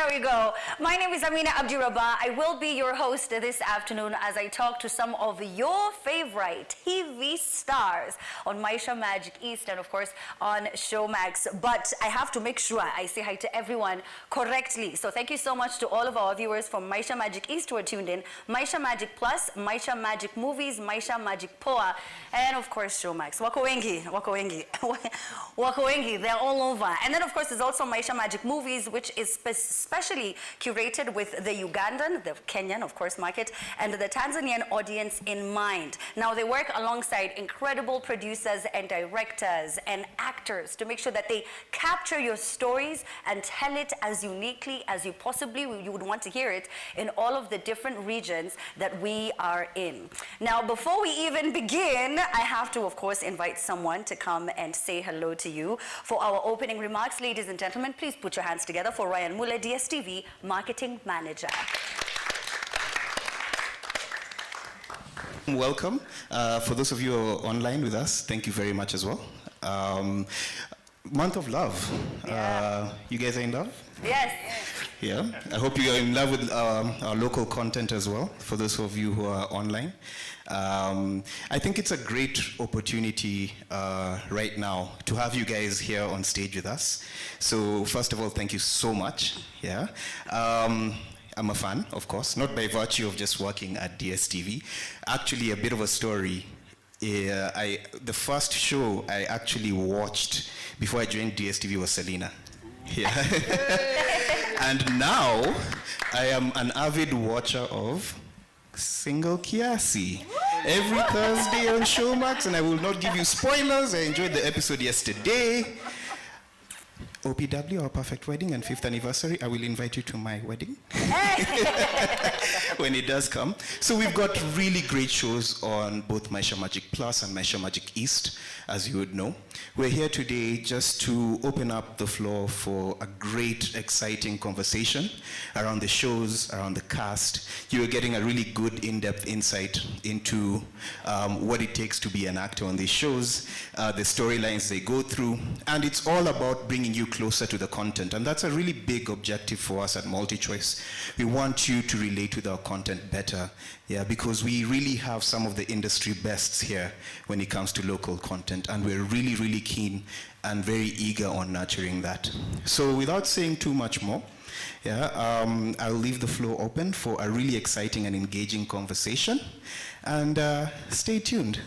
we go. My name is Amina Abdirabah. I will be your host this afternoon as I talk to some of your favorite TV stars on Maisha Magic East and of course on Showmax. But I have to make sure I say hi to everyone correctly. So thank you so much to all of our viewers from Maisha Magic East who are tuned in. Maisha Magic Plus, Maisha Magic Movies, Maisha Magic Poa, and of course Showmax. Wako wengi, wako wengi. Wako wengi, they're all over. And then of course there's also Maisha Magic Movies, which is specially curated with the Ugandan, the Kenyan, of course, market, and the Tanzanian audience in mind. Now, they work alongside incredible producers and directors and actors to make sure that they capture your stories and tell it as uniquely as you would want to hear it in all of the different regions that we are in. Now, before we even begin, I have to, of course, invite someone to come and say hello to you. For our opening remarks, ladies and gentlemen, please put your hands together for Ryan Mule, DSTV Marketing Manager. Welcome. For those of you who are online with us, thank you very much as well. Month of love. Yeah. You guys are in love? Yes. Yeah. I hope you are in love with our local content as well, for those of you who are online. I think it's a great opportunity right now to have you guys here on stage with us. So first of all, thank you so much. Yeah. I'm a fan, of course, not by virtue of just working at DSTV. Actually, a bit of a story. The first show I actually watched before I joined DSTV was Selena. Yeah. And now I am an avid watcher of Single Kiasi. Every Thursday on Showmax, and I will not give you spoilers. I enjoyed the episode yesterday. OPW, our perfect wedding and 5th anniversary. I will invite you to my wedding when it does come. So we've got really great shows on both Maisha Magic Plus and Maisha Magic East, as you would know. We're here today just to open up the floor for a great, exciting conversation around the shows, around the cast. You're getting a really good in-depth insight into what it takes to be an actor on these shows, the storylines they go through, and it's all about bringing you closer to the content. And that's a really big objective for us at MultiChoice. We want you to relate with our content better, yeah, because we really have some of the industry bests here when it comes to local content, and we're really, really keen and very eager on nurturing that. So without saying too much more, yeah, I'll leave the floor open for a really exciting and engaging conversation, and stay tuned.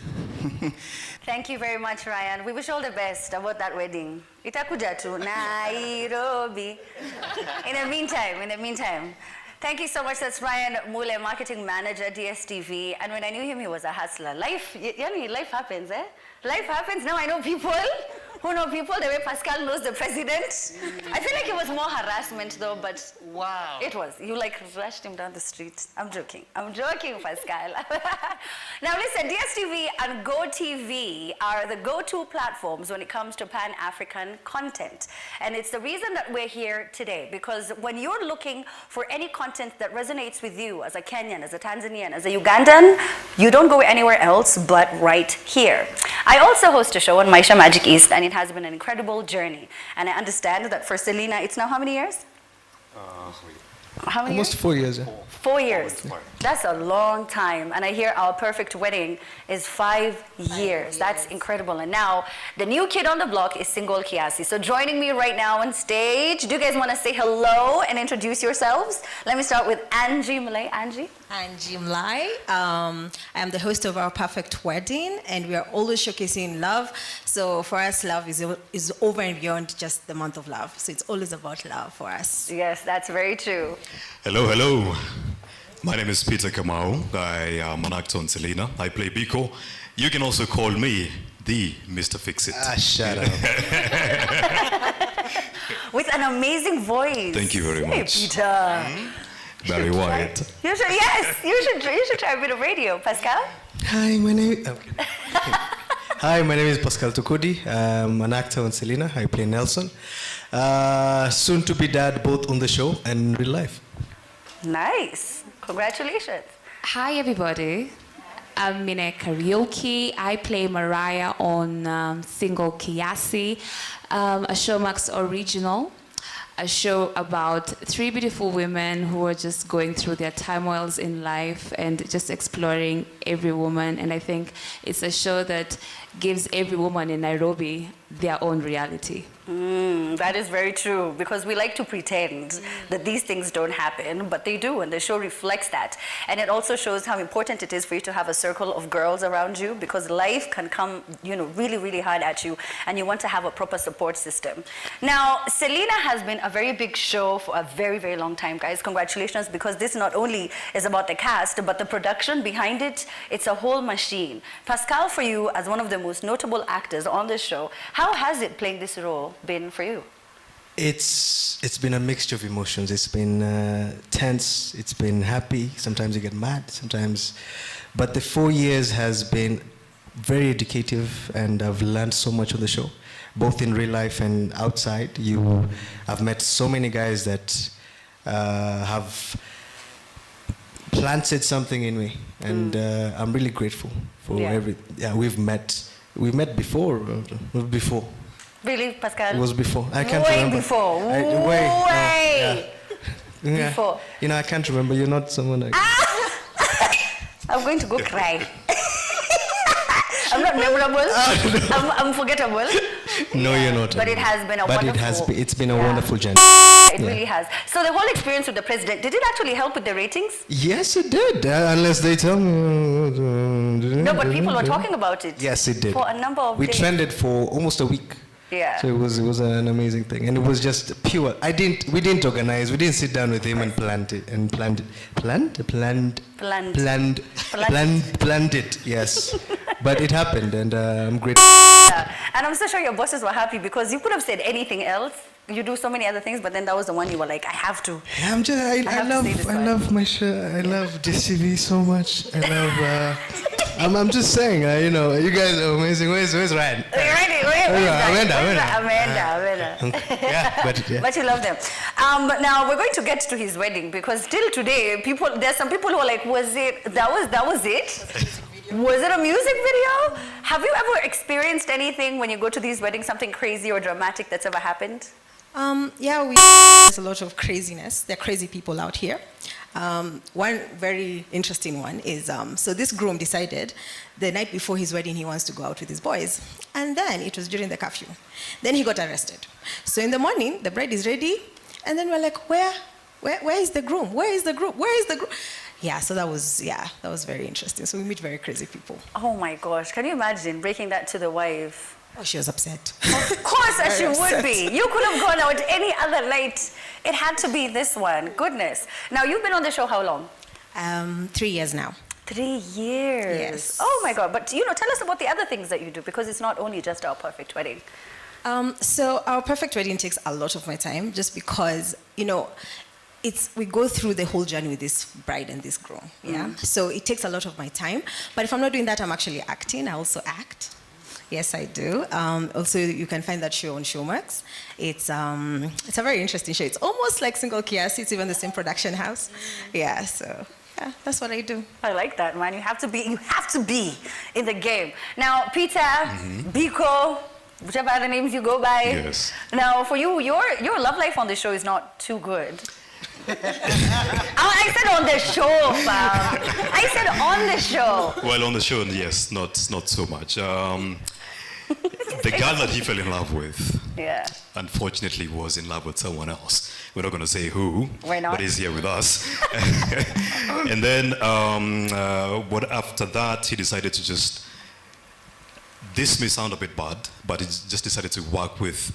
Thank you very much, Ryan. We wish all the best about that wedding. Itakuja to Nairobi. In the meantime, thank you so much. That's Ryan Mule, Marketing Manager, DSTV. And when I knew him, he was a hustler. Life happens, eh? Life happens. Now I know people who know people the way Pascal knows the president. I feel like it was more harassment though, but wow. It was. You like rushed him down the street. I'm joking, Pascal. Now listen, DSTV and GoTV are the go-to platforms when it comes to Pan-African content. And it's the reason that we're here today, because when you're looking for any content that resonates with you as a Kenyan, as a Tanzanian, as a Ugandan, you don't go anywhere else but right here. I also host a show on Maisha Magic East, and it has been an incredible journey. And I understand that for Selena, it's now how many years? How many Almost years? 4 years. 4 years. That's a long time. And I hear our perfect wedding is 5 years. That's incredible. And now the new kid on the block is Single Kiasi. So joining me right now on stage, do you guys want to say hello and introduce yourselves? Let me start with Angie Malay. Angie? Angie Mlai. I am the host of Our Perfect Wedding, and we are always showcasing love. So for us, love is over and beyond just the month of love. So it's always about love for us. Yes, that's very true. Hello. My name is Peter Kamau. I am an actor on Selena. I play Biko. You can also call me the Mr. Fix-It. Shut up. With an amazing voice. Thank you very much. Hey, Peter. Very Wyatt. You should try a bit of radio. Pascal? Hi, my name. Okay. Hi, my name is Pascal Tukudi. I'm an actor on Selena. I play Nelson. Soon to be dad, both on the show and in real life. Nice. Congratulations. Hi, everybody. I'm Mine Karaoke. I play Mariah on Single Kiasi, a Showmax original. a show about three beautiful women who are just going through their turmoils in life and just exploring every woman. And I think it's a show that gives every woman in Nairobi their own reality. That is very true, because we like to pretend that these things don't happen, but they do, and the show reflects that. And it also shows how important it is for you to have a circle of girls around you, because life can come, really, really hard at you, and you want to have a proper support system. Now, Selena has been a very big show for a very, very long time, guys. Congratulations, because this not only is about the cast, but the production behind it, it's a whole machine. Pascal, for you, as one of the most notable actors on this show, how has it playing this role been for you? It's been a mixture of emotions. It's been tense. It's been happy. Sometimes you get mad. Sometimes, but the 4 years has been very educative, and I've learned so much on the show, both in real life and outside. I've met so many guys that have planted something in me, and I'm really grateful for we've met before. Really, Pascal? It was before. I can't way remember. Before. Way. Yeah. Before. I can't remember. You're not someone like. I'm going to go cry. I'm not memorable. I'm forgettable. No, you're not. But it has been a wonderful. It's been a wonderful journey. It really has. So the whole experience with the president, did it actually help with the ratings? Yes, it did. Unless they tell me. No, but people were talking about it. Yes, it did. For a number of days. We trended for almost a week. Yeah. So it was an amazing thing, and it was just pure. We didn't organize. We didn't sit down with him and planned it. Yes, but it happened, and I'm grateful. Yeah. And I'm so sure your bosses were happy, because you could have said anything else. You do so many other things, but then that was the one you were like, I have to. Yeah, I love Maisha. I love DCV so much. I love. I'm just saying, you guys are amazing. Where's Ryan? Amanda. Yeah. But you love them. Now we're going to get to his wedding, because till today, there's some people who are like, that was it? Was it a music video? Have you ever experienced anything when you go to these weddings, something crazy or dramatic that's ever happened? There's a lot of craziness. There are crazy people out here. One very interesting one is, so this groom decided the night before his wedding he wants to go out with his boys. And then it was during the curfew. Then he got arrested. So in the morning, the bride is ready. And then we're like, where is the groom? Where is the groom? Where is the groom? Yeah, so that was very interesting. So we meet very crazy people. Oh my gosh, can you imagine breaking that to the wife? Oh, she was upset. Of course, as she would be. You could have gone out any other night. It had to be this one. Goodness. Now, you've been on the show how long? 3 years now. 3 years. Yes. Oh my God. But, tell us about the other things that you do, because it's not only just Our Perfect Wedding. So Our Perfect Wedding takes a lot of my time, just because, we go through the whole journey with this bride and this groom. Yeah. So it takes a lot of my time. But if I'm not doing that, I'm actually acting. I also act. Yes, I do. Also, you can find that show on Showmax. It's a very interesting show. It's almost like Single Kiasi. It's even the same production house. Yeah, so that's what I do. I like that, man. You have to be in the game. Now, Peter, Biko, whichever other names you go by. Yes. Now, for you, your love life on the show is not too good. I said on the show, fam. I said on the show. Well, on the show, yes, not so much. The girl that he fell in love with, unfortunately, was in love with someone else. We're not going to say who, but he's here with us. And then, after that, he decided to just. This may sound a bit bad, but he just decided to work with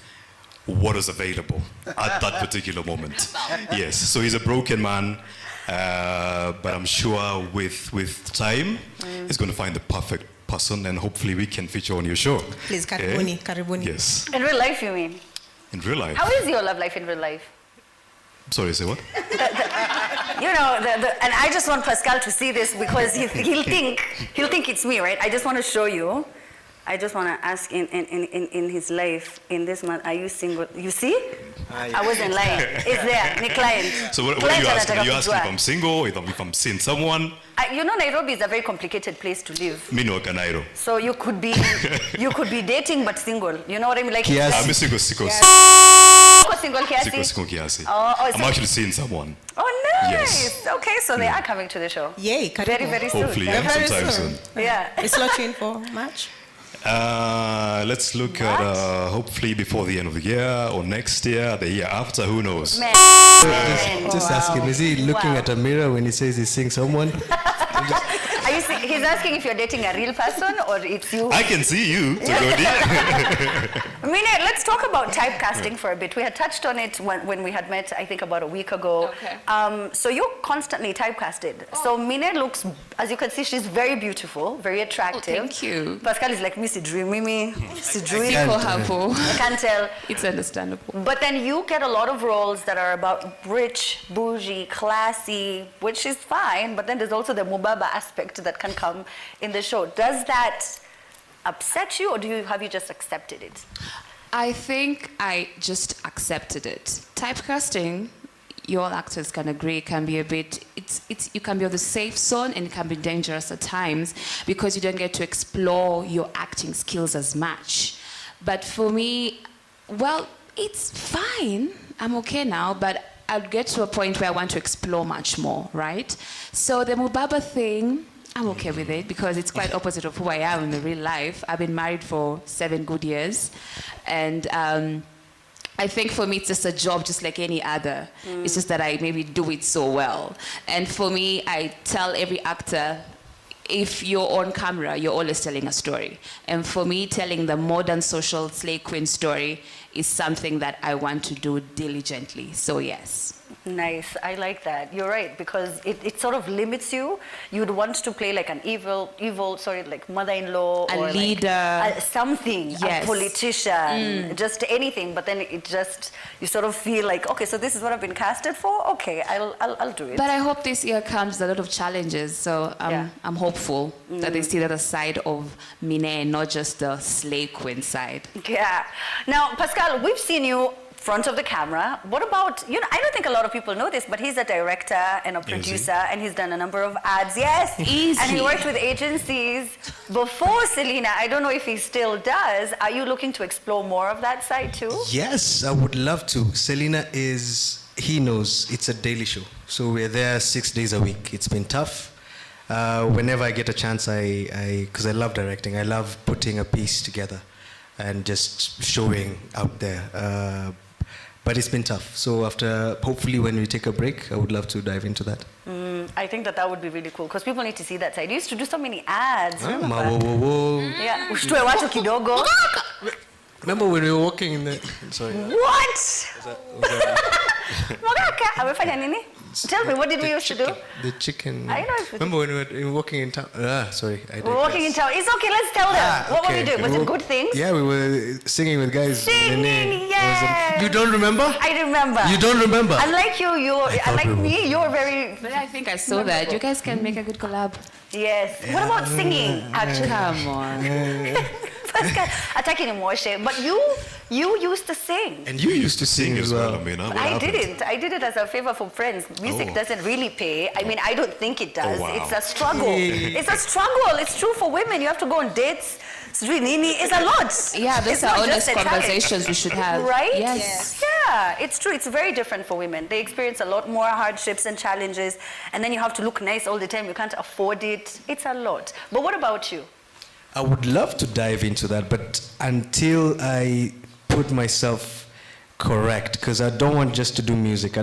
what was available at that particular moment. Yes, so he's a broken man, but I'm sure with time, he's going to find the perfect person, and hopefully we can feature on your show. Please, karibuni, karibuni. Yes. In real life, you mean? In real life. How is your love life in real life? Sorry, say what? And I just want Pascal to see this, because he'll think it's me, right? I just want to show you. I just want to ask in his life, in this month, are you single? You see? I wasn't lying. It's there, the client. So what are you asking? Are you asking if I'm single, if I'm seeing someone? You know, Nairobi is a very complicated place to live. Me no Nairo. So you could be dating but single. You know what I mean? Like, I'm single. Single kiasi. Single kiasi. I'm actually seeing someone. Oh, nice. Yes. Okay, so they are coming to the show. Yay, very, very soon. Hopefully, Very sometime soon. Yeah. It's launching for March. Let's look at hopefully before the end of the year or next year, the year after, who knows? Man. Just ask him, is he looking at a mirror when he says he's seeing someone? He's asking if you're dating a real person or it's you. I can see you. Mine, let's talk about typecasting for a bit. We had touched on it when we had met, I think about a week ago. Okay. So you're constantly typecasted. So Mine looks, as you can see, she's very beautiful, very attractive. Oh, thank you. Pascal is like, me si dream, Mimi, si dream. I I can't tell. It's understandable. But then you get a lot of roles that are about rich, bougie, classy, which is fine, but then there's also the mubaba aspect that can come in the show. Does that upset you, or have you just accepted it? I think I just accepted it. Typecasting, you all actors can agree, can be a bit, you can be on the safe zone and it can be dangerous at times because you don't get to explore your acting skills as much. But for me, well, it's fine. I'm okay now, but I'll get to a point where I want to explore much more, right? So the Mubaba thing, I'm okay with it because it's quite opposite of who I am in the real life. I've been married for 7 good years. And I think for me, it's just a job just like any other. It's just that I maybe do it so well. And for me, I tell every actor, if you're on camera, you're always telling a story. And for me, telling the modern social slay queen story is something that I want to do diligently. So yes. Nice, I like that. You're right, because it sort of limits you. You'd want to play like an evil, like mother-in-law or leader, like something, yes. A politician, just anything. But then you sort of feel like, okay, so this is what I've been casted for. Okay, I'll do it. But I hope this year comes with a lot of challenges. So I'm hopeful that they see the other side of Mine, not just the slay queen side. Yeah. Now, Pascal, we've seen you front of the camera. What about, I don't think a lot of people know this, but he's a director and a producer, and he's done a number of ads. Yes. Easy. And he worked with agencies before Selena. I don't know if he still does. Are you looking to explore more of that side too? Yes, I would love to. Selena he knows it's a daily show. So we're there 6 days a week. It's been tough. Whenever I get a chance, because I love directing, I love putting a piece together and just showing out there. But it's been tough. So hopefully when we take a break, I would love to dive into that. I think that would be really cool because people need to see that side. You used to do so many ads. Remember? Yeah. Ushtue watu kidogo. Remember when we were walking in the... Sorry. What? Mogaka, amefanya nini? Tell me, what did we used to do? The chicken. I know. Remember when we were walking in town? Sorry. We're walking in town. It's okay, let's tell them. What were we doing? Was it good things? Yeah, we were singing with guys. Singing, yeah. You don't remember? I remember. You don't remember? Unlike you, you're very... But I think I saw that. You guys can make a good collab. Yes. What about singing, actually? Come on. Pascal, ataki ni mwoshe, but you used to sing. And you used to sing as well. I mean, I didn't. I did it as a favor for friends. Music doesn't really pay. I mean, I don't think it does. Oh, wow. It's a struggle. It's a struggle. It's true for women. You have to go on dates. It's a lot. Yeah, those It's are not just honest a conversations we should have. Right? Yes. Yeah, it's true. It's very different for women. They experience a lot more hardships and challenges, and then you have to look nice all the time. You can't afford it. It's a lot. But what about you? I would love to dive into that, but until I put myself correct, because I don't want just to do music.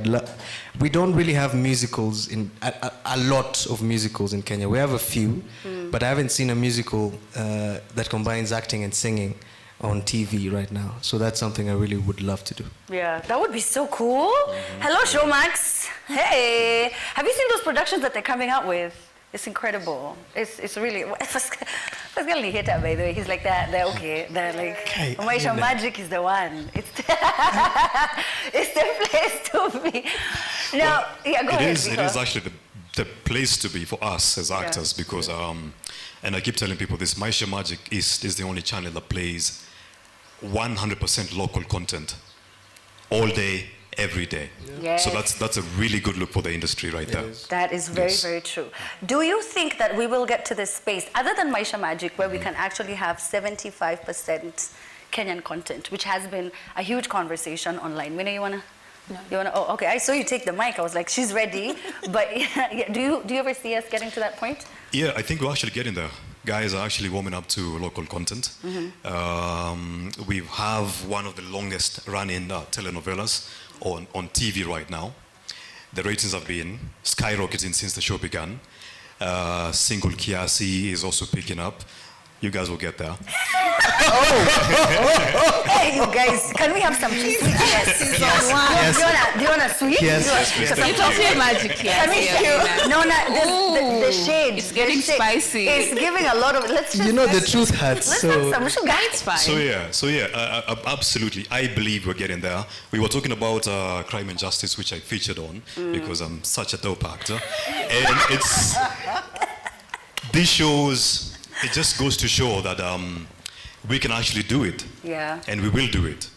We don't really have musicals a lot of musicals in Kenya. We have a few, but I haven't seen a musical that combines acting and singing on TV right now. So that's something I really would love to do. Yeah, that would be so cool. Hello, Showmax. Hey, have you seen those productions that they're coming out with? It's incredible. It's really... Pascal ni hater, by the way. He's like that. They're okay. They're like... Maisha Magic is the one. It's the place to be. Now, yeah, go ahead. It is actually the place to be for us as actors because And I keep telling people this, Maisha Magic East is the only channel that plays 100% local content all day, every day. Yes. So that's a really good look for the industry right there. That is very, very true. Do you think that we will get to this space, other than Maisha Magic, where we can actually have 75% Kenyan content, which has been a huge conversation online? Mina, you wanna? No. You wanna? Oh, okay. I saw you take the mic. I was like, she's ready. But yeah, do you ever see us getting to that point? Yeah, I think we're actually getting there. Guys are actually warming up to local content. We have one of the longest running telenovelas on TV right now. The ratings have been skyrocketing since the show began. Single Kiasi is also picking up. You guys will get there. Hey, you guys, can we have some sweet? Yes. Do you want a sweet? Yes. It's also magic here. Can we No, the shade. It's getting spicy. It's giving a lot of. Let's just. You know the truth hurts. Let's So have some sugar. It's fine. So yeah, absolutely. I believe we're getting there. We were talking about Crime and Justice, which I featured on because I'm such a dope actor, and it's these shows. It just goes to show that we can actually do it. Yeah. And we will do it.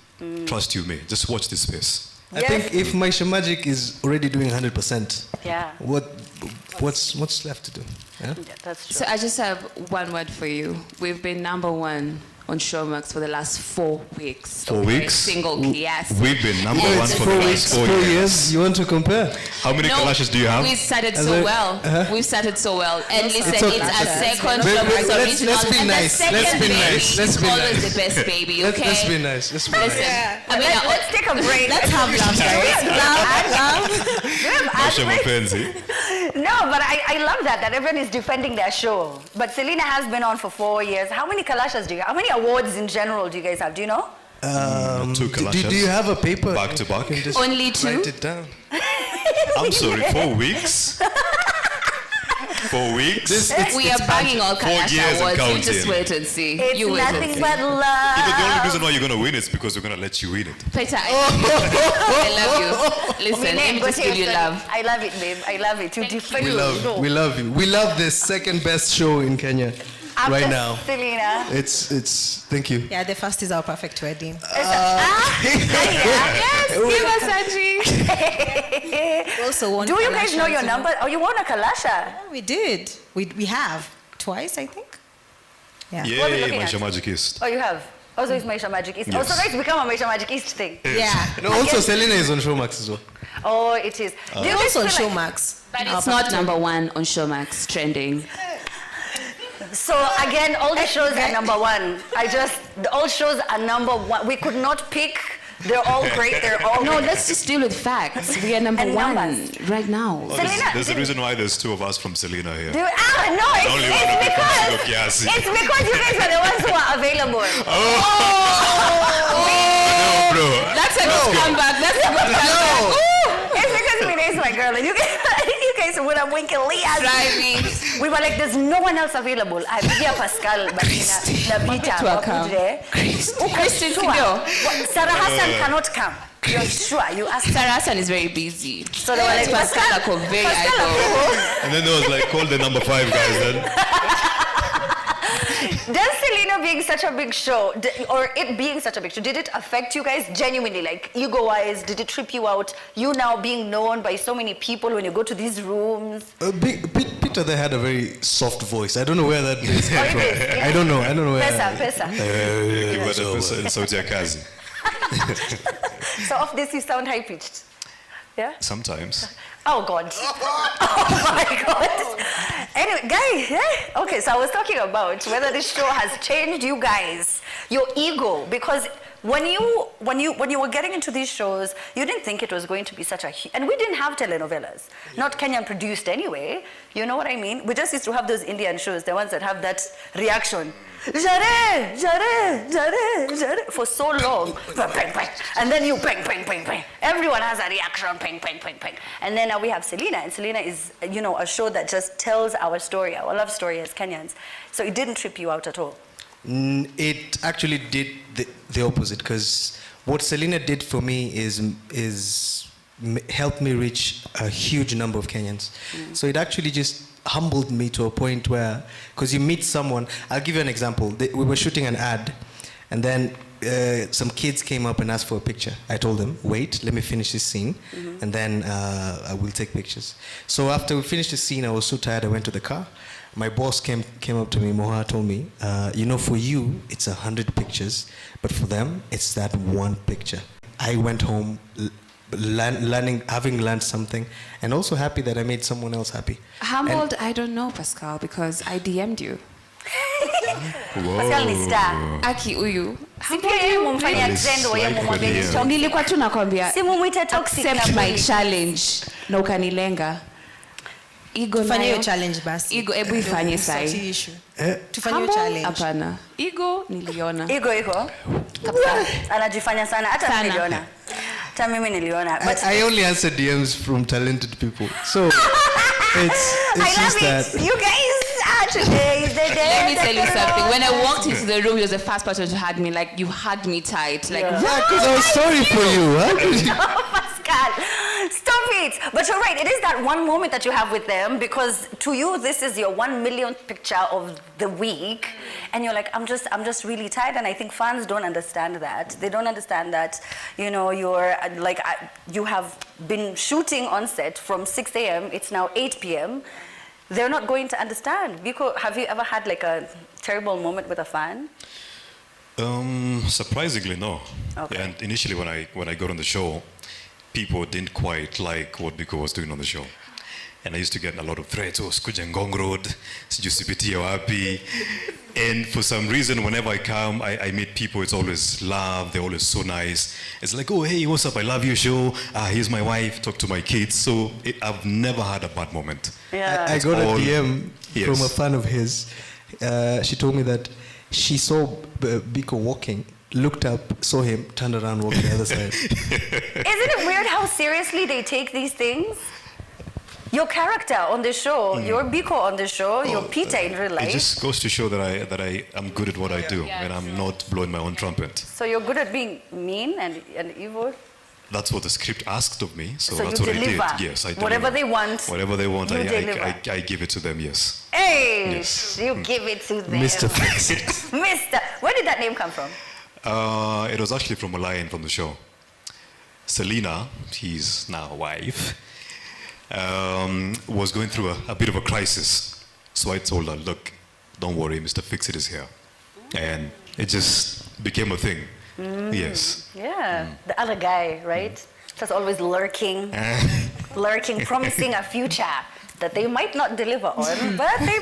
Trust you me. Just watch this space. I think if Maisha Magic is already doing 100%, Yeah. what's left to do? Yeah? Yeah, that's true. So I just have one word for you. We've been #1 on Showmax for the last 4 weeks. 4 weeks? Single Kiasi. We've been number And one it's for the last 4 years. years. You want to compare? How many clashes do you have? We started As so a- well. We started so well. And listen, It's it's, okay. our second Wait, Showmax let's original. be and nice. the second Let's be baby nice. Let's is be always nice. the best baby, okay? Let's be nice. Let's be Listen, nice. I mean, Let's take a break. Let's have love, guys. Love. Maisha Mapenzi. No, but I love that everyone is defending their show. But Selena has been on for 4 years. How many kalashas do you have? How many awards in general do you guys have? Do you know? 2 Do clashes. you have a paper? Back to back? You can just Only 2? Write it down. I'm sorry, 4 weeks? 4 weeks? we are banging all 4 years Kalasha and awards. You counting. just wait and see. It's You wait and nothing see. but love. Even the only reason why you're going to win is because we're going to let you win it. Peter, I love you. Listen, let me just give you love. I love it, babe. I love it. You defend We your love show. you. We love you. We love the second best show in Kenya After right now. Selena. It's. Thank you. Yeah, the first is our perfect wedding. Yes, give us Angie. We also won Do you guys know Kalasha your too. number? Oh, you won a kalasha. Yeah, we did. We have twice, I think. Yeah. Yeah, What are we looking Maisha at? Magic East. Oh, you have. Also, it's Maisha Magic East. Yes. Also, it's become a Maisha Magic East thing. Yeah. No, also Selena is on Showmax as well. Oh, it is. Do you We're guys also on feel like- Showmax. But it's not #1 on Showmax trending. So again, all the shows are #1. All shows are #1. We could not pick. They're all great. They're all No, great. let's just deal with facts. We are And #1 numbers. right now. Selena, There's a reason why there's 2 of us from Selena here. no, Only one of it's them because from Kiasi. it's because you guys are the ones who are available. No, bro. That's a good comeback. That's a good comeback. It's because Mina is my girl, and you guys would have winking Leah. Driving. We were like, there's no one else available. I Pia Pascal, but Nabita, Christine Kidio. Sarah Hassan cannot come. You're sure? You asked Sarah Hassan is very busy. So they were like, Pascal ako very Pascal idol. And then there was like, call the number 5 guys then. Does Selena being such a big show, or it being such a big show, did it affect you guys genuinely, like ego-wise? Did it trip you out? You now being known by so many people when you go to these rooms? Peter there had a very soft voice. I don't know where that is Oh, from. it is, yeah. I don't know. Where. Pesa. You got the person in Saudi Akazi. So off this you sound high-pitched. Yeah? Sometimes. Oh God. Oh my God. Anyway, guys, yeah? Okay, so I was talking about whether this show has changed you guys, your ego, because when you were getting into these shows, you didn't think it was going to be such a and we didn't have telenovelas, not Kenyan produced anyway. You know what I mean? We just used to have those Indian shows, the ones that have that reaction. Jare, jare, jare, jare, for so long. Bang, bang, bang. And then you bang, bang, bang, bang. Everyone has a reaction, bang, bang, bang, bang. And then now we have Selena, and Selena is, a show that just tells our story, our love story as Kenyans. So it didn't trip you out at all. It actually did the opposite, because what Selena did for me is help me reach a huge number of Kenyans. So it actually just humbled me to a point where, because you meet someone, I'll give you an example. We were shooting an ad, and then some kids came up and asked for a picture. I told them, wait, let me finish this scene, and then I will take pictures. So after we finished the scene, I was so tired, I went to the car. My boss came up to me, Moha told me, for you, it's 100 pictures, but for them, it's that one picture. I went home having learned something, and also happy that I made someone else happy. Humbled, I don't know, Pascal, because I DM'd you. Pascal ni star. Aki uyu. Sipia yeye mumfanya trend wa yeye mumwambia ni toxic. Nilikuwa tu nakwambia. Si mumuita toxic na accept my challenge na ukanilenga. Ego Fanya hiyo challenge basi. Ego ebu ifanye sai. Tufanye hiyo challenge. Hapana. Ego niliona. Ego iko. Kabisa. Anajifanya sana hata niliona. Hata mimi niliona. But I only answer DMs from talented people. So it's just that. You guys today is the day. Let me tell you something. When I walked into the room, you was the first person to hug me. Like, you hugged me tight. Like, yeah, because I was sorry for you. No, Pascal, stop it. But you're right. It is that one moment that you have with them, because to you, this is your 1 millionth picture of the week, and you're like, I'm just really tired. And I think fans don't understand that. They don't understand that, you're like, you have been shooting on set from 6 a.m. It's now 8 p.m. They're not going to understand. Biko, have you ever had like a terrible moment with a fan? Surprisingly, no. Okay. And initially, when I got on the show, people didn't quite like what Biko was doing on the show. And I used to get a lot of threats. Oh, Skuja Ngong Road, Sijusipitia Wapi. And for some reason, whenever I come, I meet people, it's always love. They're always so nice. It's like, oh, hey, what's up? I love your show. Here's my wife. Talk to my kids. So I've never had a bad moment. Yeah. I got a DM from a fan of his. She told me that she saw Biko walking, looked up, saw him, turned around, walked the other side. Isn't it weird how seriously they take these things? Your character on the show, your Biko on the show, your Peter in real life. It just goes to show that I am good at what I do, and I'm not blowing my own trumpet. So you're good at being mean and evil? That's what the script asked of me, so that's you what deliver. I did. Yes, I deliver. Whatever they want. Whatever they want, I give it to them, yes. Hey, yes. You give it to them. Mr. Fix It. Mr. Where did that name come from? It was actually from a line from the show. Selena, his now wife, was going through a bit of a crisis. So I told her, look, don't worry, Mr. Fix It is here. And it just became a thing. Yes. Yeah, the other guy, right? Just always lurking, promising a future that they might not deliver on, but they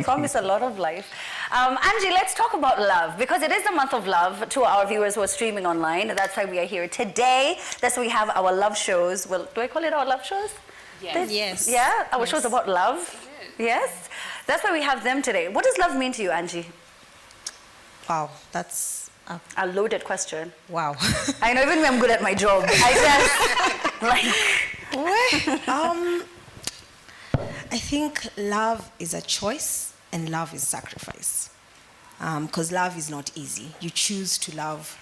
promise a lot of life. Angie, let's talk about love, because it is the month of love to our viewers who are streaming online. That's why we are here today. That's why we have our love shows. Well, do I call it our love shows? Yes. Yes. Yeah, our shows about love. Yes. That's why we have them today. What does love mean to you, Angie? Wow, that's a loaded question. Wow. I know, even when I'm good at my job, I just I think love is a choice and love is sacrifice. Because love is not easy. You choose to love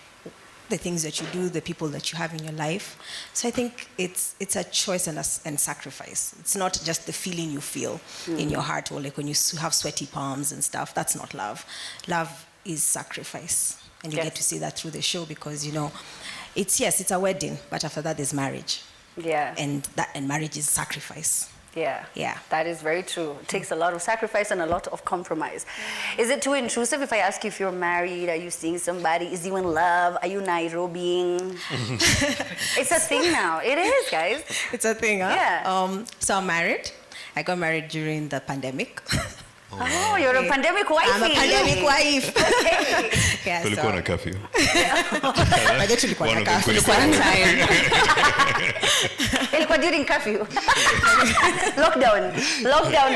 the things that you do, the people that you have in your life. So I think it's a choice and sacrifice. It's not just the feeling you feel in your heart, or like when you have sweaty palms and stuff. That's not love. Love is sacrifice. And you get to see that through the show, because, it's a wedding, but after that there's marriage. Yeah. And marriage is sacrifice. Yeah. Yeah. That is very true. It takes a lot of sacrifice and a lot of compromise. Is it too intrusive if I ask you if you're married? Are you seeing somebody? Is you in love? Are you Nairobiing? It's a thing now. It is, guys. It's a thing, huh? Yeah. So I'm married. I got married during the pandemic. Oh, you're a pandemic wife. I'm a pandemic wife. Yeah, Tulikuwa na curfew. I get to One of the curfew. Ilikuwa during curfew. Lockdown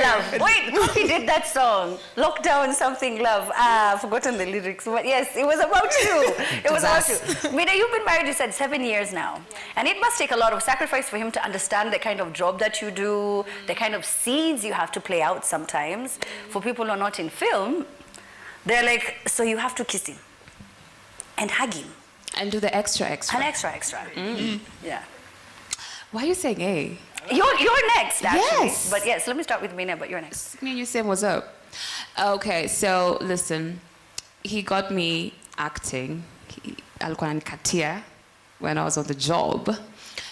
love. Wait, Coffee did that song. Lockdown something love. I've forgotten the lyrics. But yes, it was about you. It was about you. Mina, you've been married, you said, 7 years now. And it must take a lot of sacrifice for him to understand the kind of job that you do, the kind of scenes you have to play out sometimes. For people who are not in film, they're like, so you have to kiss him and hug him. And do the extra. An extra. Yeah. Why are you saying A? You're next, actually. Yes. But yes, let me start with Mina, but you're next. Me and you saying what's up. Okay, so listen, he got me acting. Alikuwa ananikatia when I was on the job.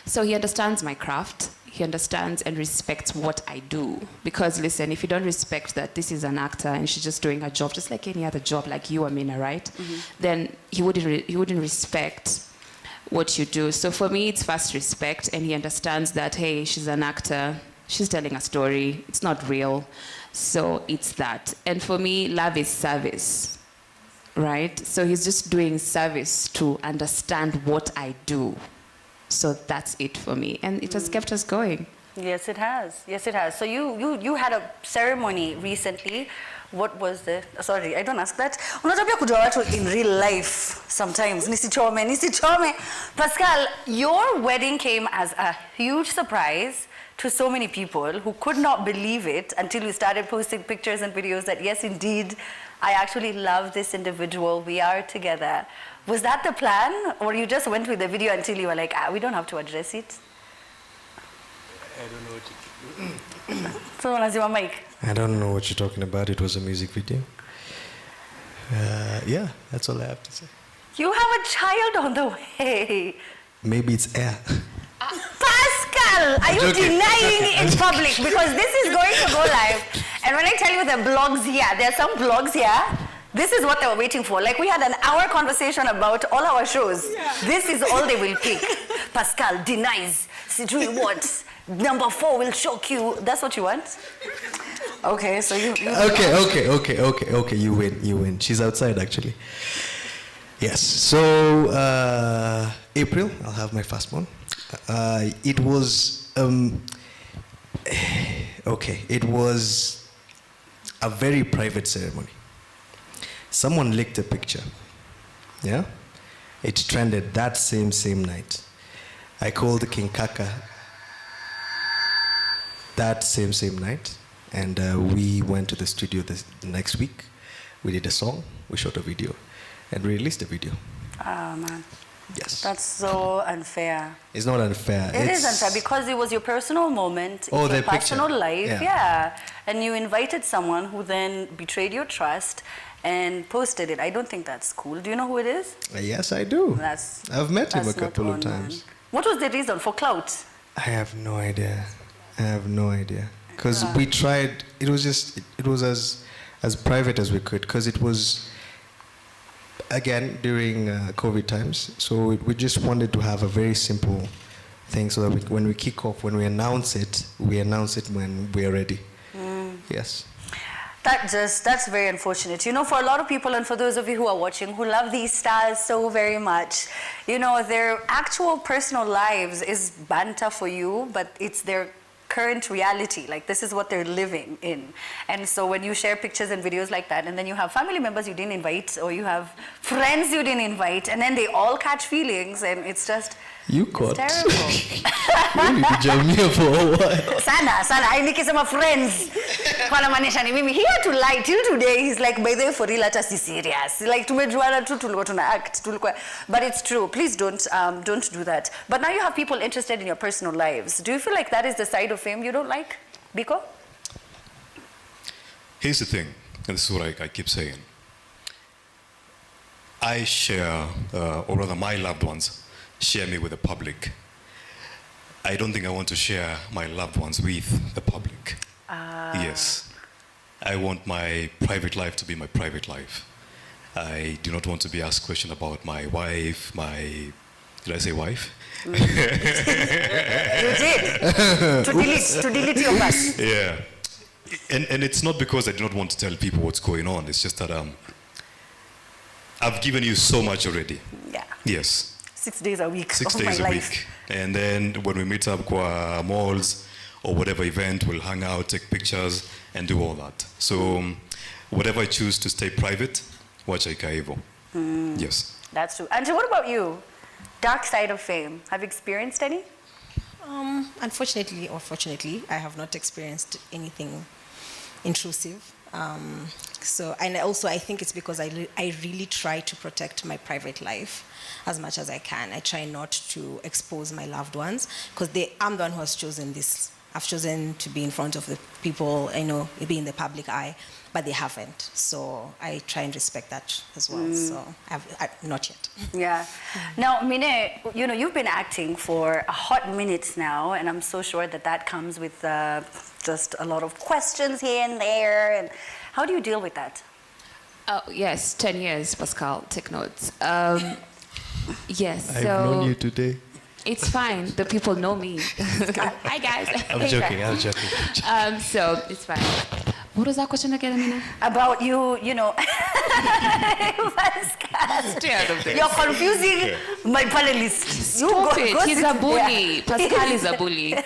So he understands my craft. He understands and respects what I do. Because listen, if you don't respect that this is an actor and she's just doing her job, just like any other job, like you, Amina, right? Then he wouldn't respect what you do. So for me, it's first respect, and he understands that, hey, she's an actor, she's telling a story, it's not real. So it's that. And for me, love is service, right? So he's just doing service to understand what I do. So that's it for me. And it has kept us going. Yes, it has. Yes, it has. So you had a ceremony recently. What was the... Sorry, I don't ask that. Unatabia kujua watu in real life sometimes. Nisichome. Pascal, your wedding came as a huge surprise to so many people who could not believe it until you started posting pictures and videos that, yes, indeed, I actually love this individual. We are together. Was that the plan? Or you just went with the video until you were like, we don't have to address it? I don't know what you... So, Nazima Mike. I don't know what you're talking about. It was a music video. Yeah, that's all I have to say. You have a child on the way. Maybe it's air. Pascal, are you denying in public? Because this is going to go live. And when I tell you the blogs here, there are some blogs here. This is what they were waiting for. Like, we had an hour conversation about all our shows. Yeah. This is all they will pick. Pascal denies. Sidri what? Number 4 will shock you. That's what you want? Okay, so you Okay. You win. She's outside, actually. Yes. So, April, I'll have my first one. It was... it was a very private ceremony. Someone leaked a picture. Yeah? It trended that same night. I called King Kaka that same night, and we went to the studio the next week. We did a song, we shot a video, and we released the video. Oh, man. Yes. That's so unfair. It's not unfair. It is unfair because it was your personal moment, your personal picture. life, yeah. And you invited someone who then betrayed your trust and posted it. I don't think that's cool. Do you know who it is? Yes, I do. I've met him a couple of times. Man. What was the reason for clout? I have no idea. Because we tried. It was as private as we could. Because it was, again, during COVID times. So we just wanted to have a very simple thing, so that when we kick off, when we announce it when we are ready. Yes. That's very unfortunate. You know, for a lot of people, and for those of you who are watching, who love these stars so very much, you know, their actual personal lives is banter for you, but it's their current reality. Like, this is what they're living in. And so when you share pictures and videos like that, and then you have family members you didn't invite, or you have friends you didn't invite, and then they all catch feelings, and it's just... It's terrible. You need to jam me for a while. Sana. I nikisema friends. Kwa manisha ni mimi. He had to lie till today. He's like, by the way, for real, hata si serious. Like, tumejuana tu tulikuwa tuna act. But it's true. Please don't do that. But now you have people interested in your personal lives. Do you feel like that is the side of fame you don't like, Biko? Here's the thing, and this is what I keep saying. I share, or rather my loved ones, share me with the public. I don't think I want to share my loved ones with the public. Yes. I want my private life to be my private life. I do not want to be asked questions about my wife, did I say wife? You did. To delete your past. Yeah. And it's not because I do not want to tell people what's going on. It's just that I've given you so much already. Yeah. Yes. 6 days a week. 6 days a week. And then when we meet up kwa malls or whatever event, we'll hang out, take pictures, and do all that. So whatever I choose to stay private, watch Aikaivo. Yes. That's true. Angie, what about you? Dark side of fame. Have you experienced any? Unfortunately or fortunately, I have not experienced anything intrusive. And also I think it's because I really try to protect my private life as much as I can. I try not to expose my loved ones because I'm the one who has chosen this. I've chosen to be in front of the people, be in the public eye, but they haven't. So I try and respect that as well. So not yet. Yeah. Now, Mine, you've been acting for a hot minute now, and I'm so sure that comes with just a lot of questions here and there. And how do you deal with that? Oh, yes, 10 years, Pascal, take notes. Yes, I've known you today. It's fine. The people know me. Hi, guys. I'm joking. So it's fine. What was that question again, Amina? About Pascal. Stay out of this. You're confusing my panelists. Stop it. He's a bully. Pascal is a bully.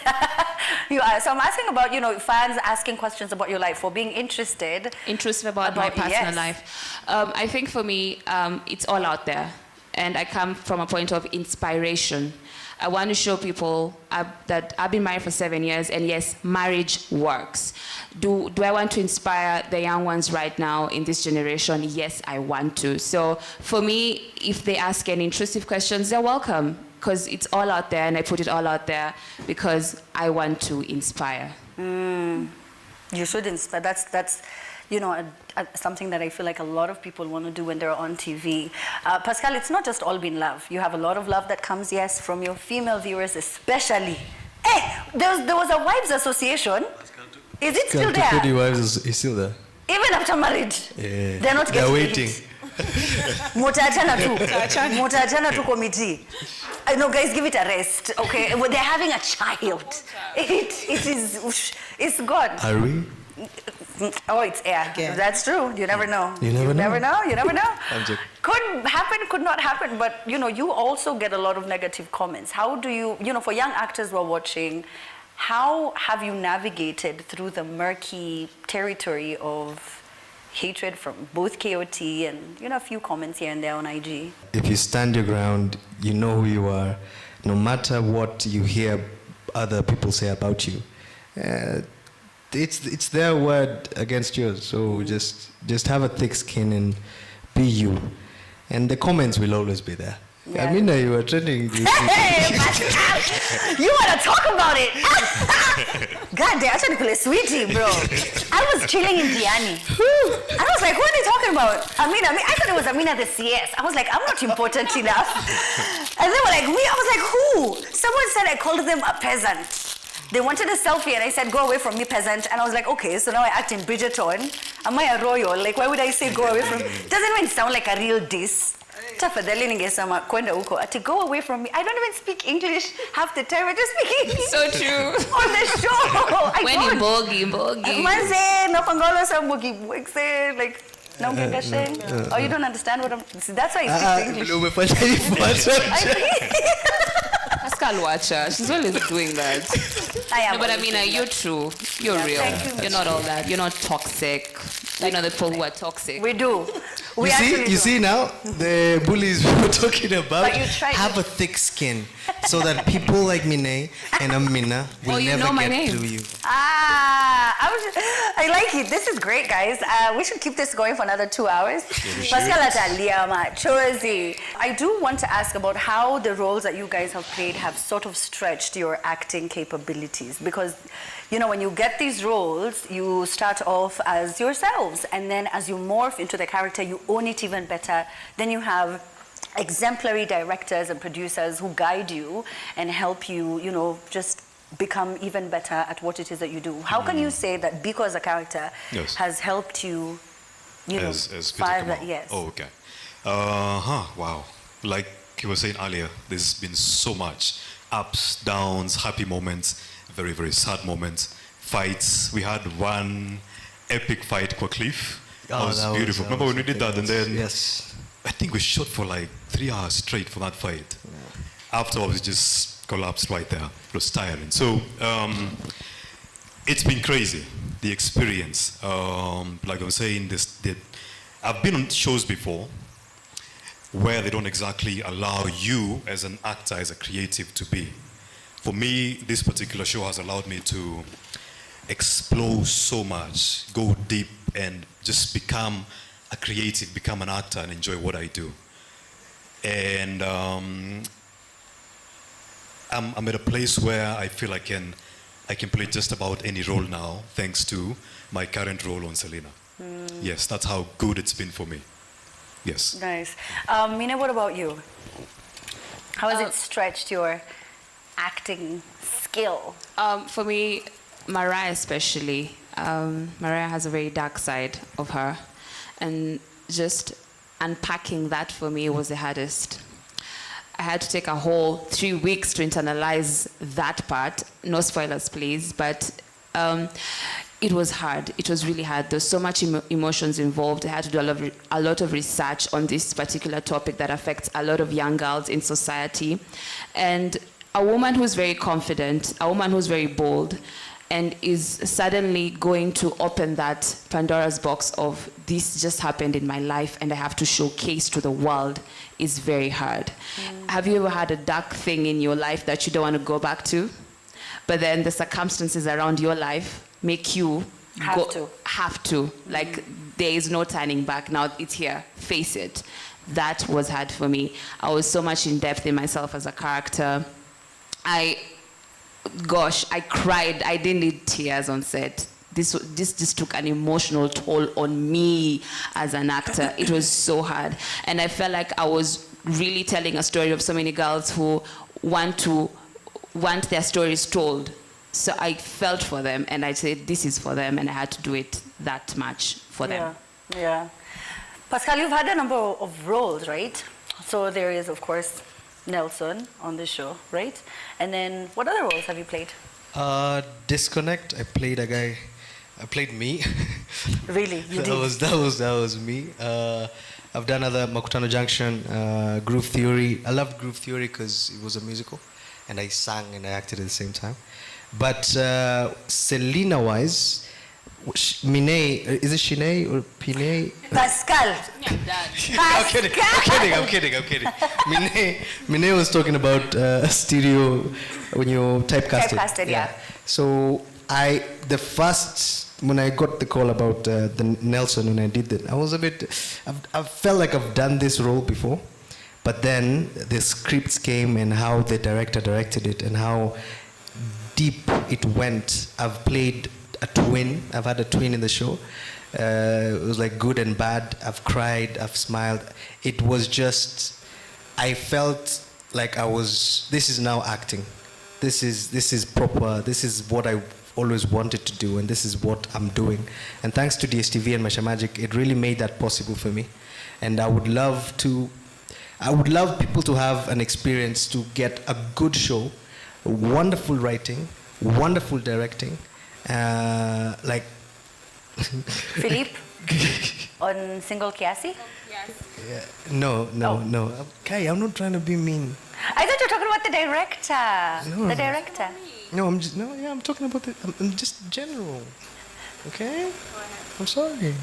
You are. So I'm asking about, fans asking questions about your life or being interested about my personal life. I think for me, it's all out there. And I come from a point of inspiration. I want to show people that I've been married for 7 years, and yes, marriage works. Do I want to inspire the young ones right now in this generation? Yes, I want to. So for me, if they ask any intrusive questions, they're welcome, because it's all out there, and I put it all out there because I want to inspire. You should inspire. That's something that I feel like a lot of people want to do when they're on TV. Pascal, it's not just all been love. You have a lot of love that comes, yes, from your female viewers especially. Hey, there was a wives association. Is it still there? Pascal wives is still there. Even after marriage? Yeah. They're not getting waiting. Mutachana tu committee. I know, guys, give it a rest, okay? Well, they're having a child. It's gone. Are we? Oh, it's air. Yeah. That's true. You never know. You never know. You never know. I'm joking. Could happen, could not happen, but you also get a lot of negative comments. How do you, for young actors who are watching, how have you navigated through the murky territory of hatred from both KOT and, a few comments here and there on IG? If you stand your ground, you know who you are, no matter what you hear other people say about you. It's their word against yours, so just have a thick skin and be you. And the comments will always be there. Yeah. Amina, you were trending. Hey, Pascal! You want to talk about it? God damn, I tried to call it sweetie, bro. I was chilling in Diani. I was like, who are they talking about? Amina, I thought it was Amina the CS. I was like, I'm not important enough. And they were like, me? I was like, who? Someone said I called them a peasant. They wanted a selfie and I said, go away from me, peasant. And I was like, okay, so now I act in Bridgerton. Am I a royal? Like, why would I say go away from me? Doesn't even sound like a real diss. Tafadhali ningesema kwenda huko. Ati go away from me. I don't even speak English half the time. I just speak English. So true. On the show. When you bogi. Manze, napangalo sa bogi. Like, naongea sheng. Oh, you don't understand what I'm... See, that's why I speak English. Pascal, watch her. She's always doing that. I am. No, but Amina, you're true. You're real. You're not all that. You're not toxic. You know the people who are toxic. We do. You see now, the bullies we were talking about have to... a thick skin so that people like Mine and Amina will never get through you. I like it. This is great, guys. We should keep this going for another 2 hours. Pascal Ataliama, Chozi. I do want to ask about how the roles that you guys have played have sort of stretched your acting capabilities. Because, when you get these roles, you start off as yourselves. And then as you morph into the character, you own it even better. Then you have exemplary directors and producers who guide you and help you, just become even better at what it is that you do. How can you say that Biko as a character has helped you, find that? Yes. Oh, okay. Wow. Like you were saying earlier, there's been so much ups, downs, happy moments, very, very sad moments, fights. We had one epic fight for Cliff. That was beautiful. Remember when we did that, and then I think we shot for like 3 hours straight for that fight. Yeah. Afterwards, it just collapsed right there. It was tiring. So it's been crazy, the experience. Like I was saying, I've been on shows before where they don't exactly allow you as an actor, as a creative, to be. For me, this particular show has allowed me to explore so much, go deep and just become a creative, become an actor, and enjoy what I do. And I'm at a place where I feel I can play just about any role now, thanks to my current role on Selena. Yes, that's how good it's been for me. Yes. Nice. Mina, what about you? How has it stretched your acting skill? For me, Mariah especially, Mariah has a very dark side of her, and just unpacking that for me was the hardest. I had to take a whole 3 weeks to internalize that part. No spoilers, please, but it was hard. It was really hard. There's so much emotions involved. I had to do a lot of research on this particular topic that affects a lot of young girls in society. And a woman who's very confident, a woman who's very bold, and is suddenly going to open that Pandora's box of this just happened in my life and I have to showcase to the world is very hard. Have you ever had a dark thing in your life that you don't want to go back to? But then the circumstances around your life make you have to. Like, there is no turning back. Now it's here. Face it. That was hard for me. I was so much in depth in myself as a character. I cried. I didn't need tears on set. This took an emotional toll on me as an actor. It was so hard. And I felt like I was really telling a story of so many girls who want their stories told. So I felt for them, and I said, this is for them, and I had to do it that much for them. Yeah. Pascal, you've had a number of roles, right? So there is, of course, Nelson on the show, right? And then what other roles have you played? Disconnect. I played a guy. I played me. Really? You did? That was me. I've done other Makutano Junction, Groove Theory. I loved Groove Theory because it was a musical, and I sang and I acted at the same time. But Selena-wise, Mine, is it Shine or Pine? Pascal. I'm kidding. Mine was talking about stereo when you typecasted. Typecasted, yeah. So when I got the call about the Nelson, when I did that, I was I felt like I've done this role before. But then the scripts came and how the director directed it and how deep it went. I've played a twin. I've had a twin in the show. It was like good and bad. I've cried. I've smiled. It was just, I felt like this is now acting. This is proper. This is what I always wanted to do, and this is what I'm doing. And thanks to DSTV and Maisha Magic, it really made that possible for me. And I would love people to have an experience to get a good show, wonderful writing, wonderful directing, like Philippe on Single Kiasi? Yes. Yeah. No. Okay, I'm not trying to be mean. I thought you were talking about the director. No. The director. No, I'm talking about I'm just general. Okay? I'm sorry.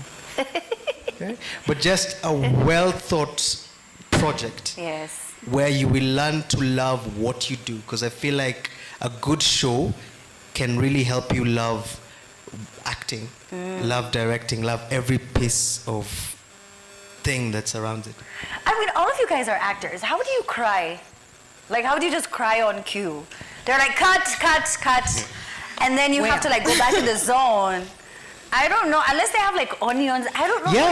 Okay? But just a well thought project. Yes. Where you will learn to love what you do, because I feel like a good show can really help you love acting, love directing, love every piece of thing that surrounds it. I mean, all of you guys are actors. How do you cry? Like, how do you just cry on cue? They're like, cut. And then you have to like go back to the zone. I don't know, unless they have like onions. I don't know. Yeah,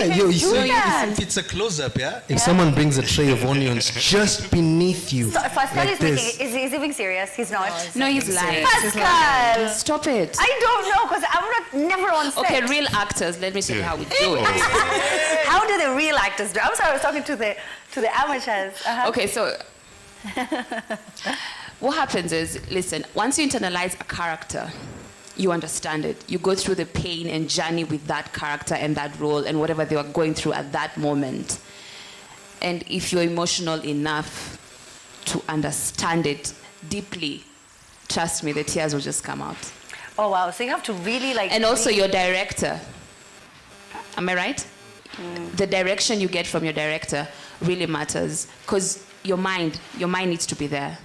if it's a close-up, yeah? If someone brings a tray of onions just beneath you, so Pascal like is this. making, is he being serious? He's not. No, he's lying. Pascal! Stop it. I don't know, because I'm never on set. Okay, real actors, let me tell you how we do it. How do the real actors do? I'm sorry, I was talking to the amateurs. Okay, so what happens is, listen, once you internalize a character, you understand it. You go through the pain and journey with that character and that role and whatever they are going through at that moment. And if you're emotional enough to understand it deeply, trust me, the tears will just come out. Oh, wow. So you have to really like... And also your director. Am I right? The direction you get from your director really matters, because your mind needs to be there.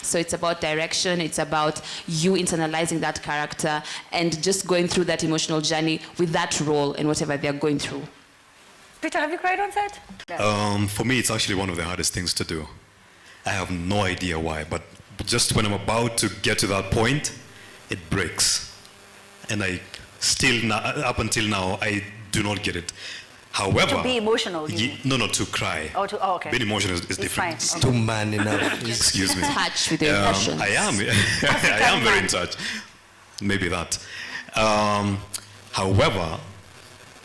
So it's about direction, it's about you internalizing that character and just going through that emotional journey with that role and whatever they're going through. Peter, have you cried on set? For me, it's actually one of the hardest things to do. I have no idea why, but just when I'm about to get to that point, it breaks. And I still, up until now, I do not get it. However, to be emotional, you mean? No, to cry. Oh, okay. Being emotional is different. Fine. It's too man enough. Excuse me. Touch with your emotions. I am. I am very in touch. Maybe that. However,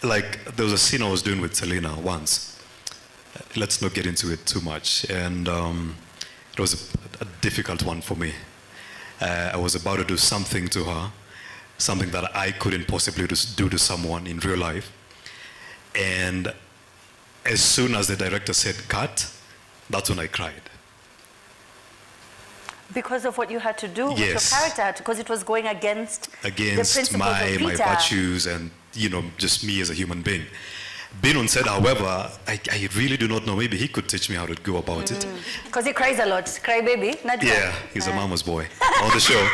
like there was a scene I was doing with Selena once. Let's not get into it too much. And it was a difficult one for me. I was about to do something to her, something that I couldn't possibly do to someone in real life. And as soon as the director said cut, that's when I cried. Because of what you had to do with your character, because it was going against the principles my of Vita. virtues and just me as a human being. Being on set, however, I really do not know. Maybe he could teach me how to go about it. Because he cries a lot. Cry baby, not Yeah, he's a mama's boy on the show.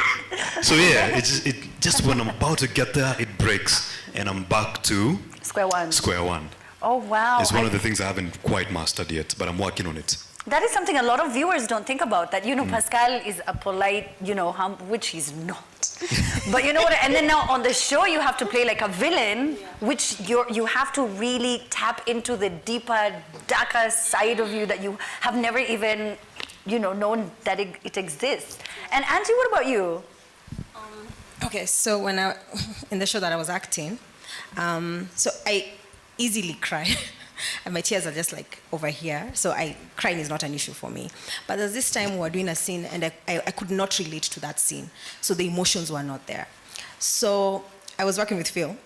So yeah, it just when I'm about to get there, it breaks, and I'm back to Square one. one. Oh, wow. It's one of the things I haven't quite mastered yet, but I'm working on it. That is something a lot of viewers don't think about, that, Pascal is a polite, which he's not. But you know what, and then now on the show you have to play like a villain, which you have to really tap into the deeper, darker side of you that you have never even, known that it exists. And Auntie, what about you? Okay, so when in the show that I was acting, so I easily cry. And my tears are just like over here. So crying is not an issue for me. But there's this time we were doing a scene and I could not relate to that scene. So the emotions were not there. So I was working with Phil.